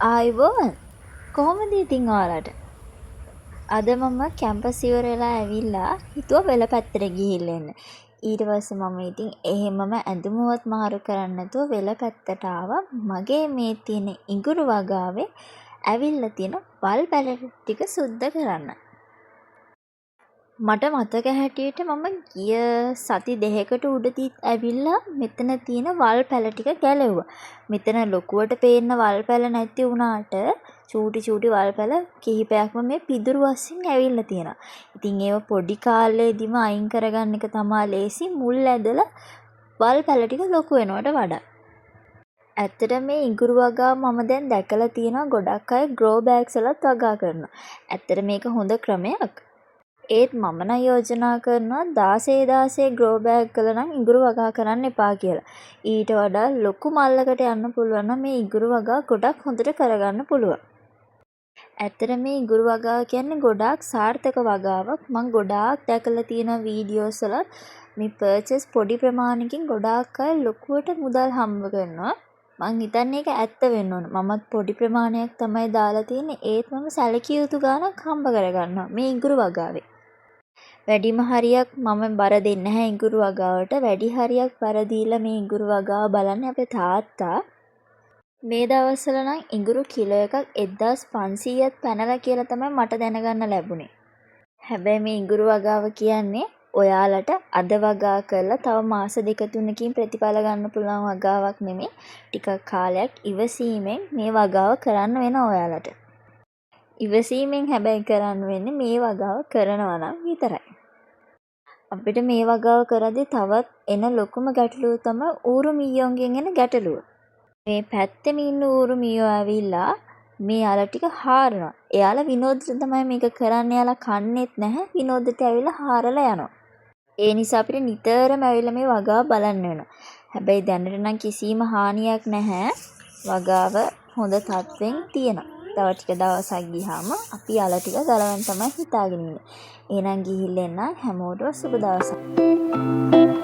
ආයිබෝන් කොහොමද ඉතින් ඔයාලට? අද මම කැම්පස් ඉවර වෙලා ඇවිල්ලා හිතුවා වෙල පැත්තට ගිහිල්ලා එන්න. ඊට පස්සේ මම ඉතින් එහෙමම ඇඳුමවත් මාරු කරන්නේ නැතුව වෙල පැත්තට ආවා. මගේ මේ තියෙන ඉඟුරු වගාවේ ඇවිල්ලා තියෙන වල් පැල ටික සුද්ධ කරන්න. මට මතක හැටියට මම ගිය සති දෙකකට උඩදීත් ඇවිල්ලා මෙතන තියෙන වල් පැල ටික ගැලෙව්වා. මෙතන ලොකුවට පේන්න වල් පැල නැති වුණාට චූටි වල් පැල කිහිපයක්ම මේ පිදුරු වශයෙන් ඇවිල්ලා තියෙනවා. ඉතින් ඒව පොඩි කාලේදීම අයින් කරගන්න එක තමයි ලේසි, මුල් ඇදලා වල් පැල ටික ලොකු වෙනවට වඩා. ඇත්තට මේ ඉඟුරු වගාව මම දැන් දැකලා තියෙනවා ගොඩක් අය ග්‍රෝ බෑග්ස් වලත් වගා කරනවා. ඇත්තට මේක හොඳ ක්‍රමයක්. ඒත් මම නම් යෝජනා කරනවා 16 ග්‍රෝ බෑග් වල නම් ඉඟුරු වගා කරන්න එපා කියලා. ඊට වඩා ලොකු මල්ලකට යන්න පුළුවන් නම් මේ ඉඟුරු වගා ගොඩක් හොඳට කරගන්න පුළුවන්. ඇත්තට මේ ඉඟුරු වගාව කියන්නේ ගොඩාක් සාර්ථක වගාවක්. මම ගොඩාක් දැකලා තියෙන වීඩියෝස් වල මේ පර්චේස් පොඩි ප්‍රමාණයකින් ගොඩාක් අය ලොකුවට මුදල් හම්බ කරනවා. මං හිතන්නේ ඒක ඇත්ත වෙන්න ඕන. මමත් පොඩි ප්‍රමාණයක් තමයි දාලා තියෙන්නේ. ඒත් මම සැලකිය යුතු ගාණක් හම්බ කරගන්නවා මේ ඉඟුරු වගාවේ. වැඩිම හරියක් මම බර දෙන්නේ නැහැ ඉඟුරු වගාවට. වැඩි හරියක් බර දීලා මේ ඉඟුරු වගාව බලන්නේ අපේ තාත්තා. මේ දවස්වල නම් ඉඟුරු කිලෝ එකක් 1500ක් පැනලා කියලා තමයි මට දැනගන්න ලැබුණේ. හැබැයි මේ ඉඟුරු වගාව කියන්නේ ඔයාලට අද වගා කරලා තව මාස 2-3කින් ප්‍රතිඵල ගන්න පුළුවන් වගාවක් නෙමෙයි. ටිකක් කාලයක් ඉවසීමෙන් මේ වගාව කරන්න වෙන ඔයාලට. ඉවසීමෙන් හැබැයි කරන්න වෙන්නේ මේ වගාව කරනවා නම් විතරයි. අපිට මේ වගාව කරද්දී තවත් එන ලොකුම ගැටලුව තමයි ඌරු මීයෝන්ගෙන් එන ගැටලුව. මේ පැත්තෙම ඉන්න ඌරු මීයෝ ඇවිල්ලා මේ අල ටික හාරනවා. එයාලා විනෝදෙට තමයි මේක කරන්නේ. එයාලා කන්නේත් නැහැ. විනෝදෙට ඇවිල්ලා හාරලා යනවා. ඒ නිසා අපිට නිතරම ඇවිල්ලා මේ වගාව බලන්න වෙනවා. හැබැයි දැනට නම් කිසිම හානියක් නැහැ. වගාව හොඳ තත්ත්වෙන් තියෙනවා. තව ටික දවසක් ගියාම අපි අල ටික ගලවන්න තමයි හිතාගෙන ඉන්නේ. එහෙනම් ගිහිල්ලා එන්න හැමෝටම සුබ දවසක්.